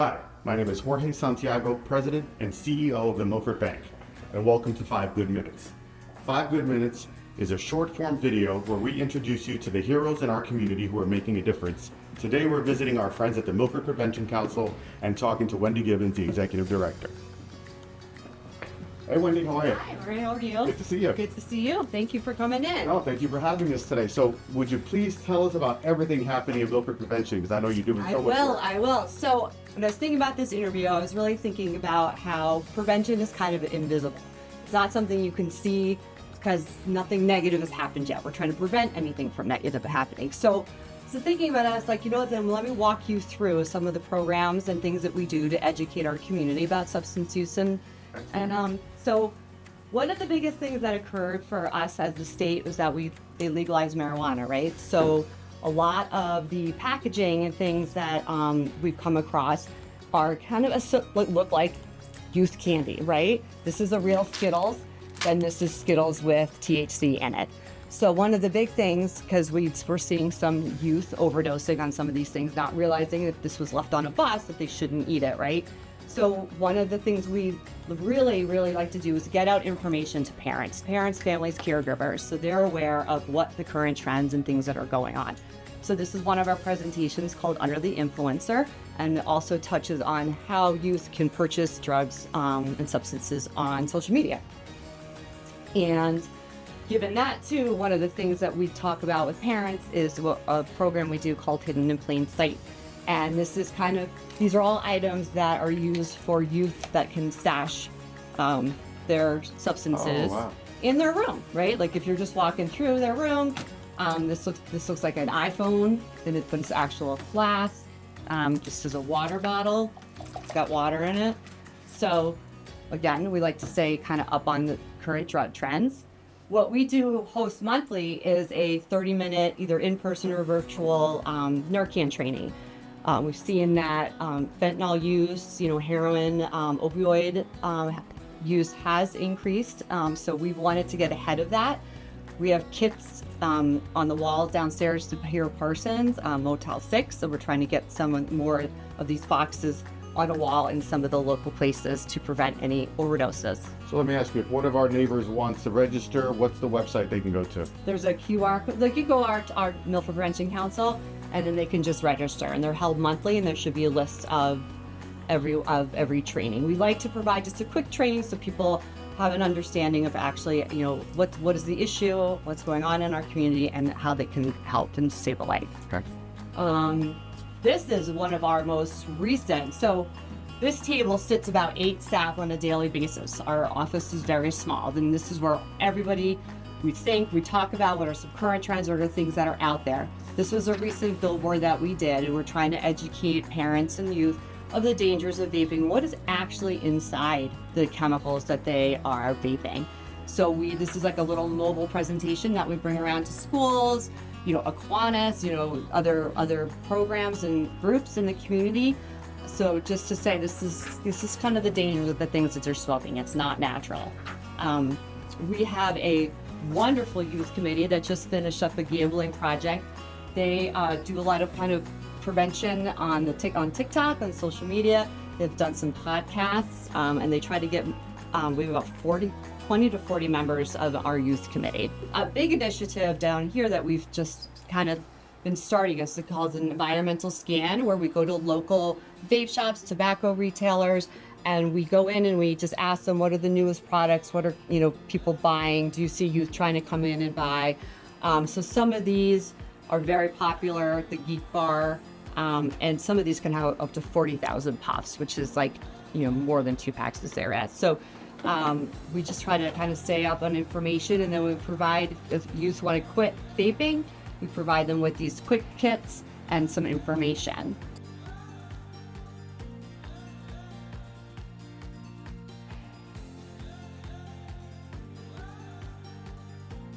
Hi, my name is Jorge Santiago, President and CEO of the Milford Bank, and welcome to 5 Good Minutes. 5 Good Minutes is a short-form video where we introduce you to the heroes in our community who are making a difference. Today we're visiting our friends at the Milford Prevention Council and talking to Wendy Gibbons, the Executive Director. Hey Wendy, how are you? Hi, Jorge, how are you? Good to see you. Good to see you. Thank you for coming in. Oh, thank you for having us today. So would you please tell us about everything happening at Milford Prevention, because I know you're doing so much work. I will. So when I was thinking about this interview, I was really thinking about how prevention is kind of invisible. It's not something you can see because nothing negative has happened yet. We're trying to prevent anything from negative happening. So thinking about it, I was like, then let me walk you through some of the programs and things that we do to educate our community about substance use. So one of the biggest things that occurred for us as the state was that they legalized marijuana, right? So a lot of the packaging and things that we've come across are kind of look like youth candy, right? This is a real Skittles, and this is Skittles with THC in it. So one of the big things, because we're seeing some youth overdosing on some of these things, not realizing that this was left on a bus, that they shouldn't eat it, right? So one of the things we really, really like to do is get out information to parents, families, caregivers, so they're aware of what the current trends and things that are going on. So this is one of our presentations called Under the Influencer, and it also touches on how youth can purchase drugs and substances on social media. And given that too, one of the things that we talk about with parents is a program we do called Hidden in Plain Sight. And this is these are all items that are used for youth that can stash their substances in their room, right? Like if you're just walking through their room, this looks like an iPhone, and it's actual flask. This is a water bottle. It's got water in it. So again, we like to stay kind of up on the current drug trends. What we do host monthly is a 30-minute, either in-person or virtual Narcan training. We've seen that fentanyl use, heroin, opioid use has increased. So we've wanted to get ahead of that. We have kits on the wall downstairs to Hero Parsons, Motel 6. So we're trying to get some more of these boxes on a wall in some of the local places to prevent any overdoses. So let me ask you, if one of our neighbors wants to register, what's the website they can go to? There's a QR code. They can go to our Milford Prevention Council, and then they can just register, and they're held monthly, and there should be a list of every training. We like to provide just a quick training so people have an understanding of actually, what is the issue, what's going on in our community, and how they can help and save a life. Okay. This is one of our most recent. So this table sits about 8 staff on a daily basis. Our office is very small, and this is where everybody, we talk about what are some current trends or the things that are out there. This was a recent billboard that we did, and we're trying to educate parents and youth of the dangers of vaping, what is actually inside the chemicals that they are vaping. So this is like a little mobile presentation that we bring around to schools, Aquinas, other programs and groups in the community. So just to say, this is kind of the dangers of the things that they're smoking. It's not natural. We have a wonderful youth committee that just finished up a gambling project. They do a lot of kind of prevention on TikTok, on social media. They've done some podcasts, and they try to get, we have about 20 to 40 members of our youth committee. A big initiative down here that we've just kind of been starting is called an environmental scan, where we go to local vape shops, tobacco retailers, and we go in and we just ask them, what are the newest products? What are people buying? Do you see youth trying to come in and buy? So some of these are very popular, the Geek Bar, and some of these can have up to 40,000 puffs, which is like more than 2 packs of cigarettes. So we just try to kind of stay up on information, and then we provide, if youth want to quit vaping, we provide them with these quick kits and some information.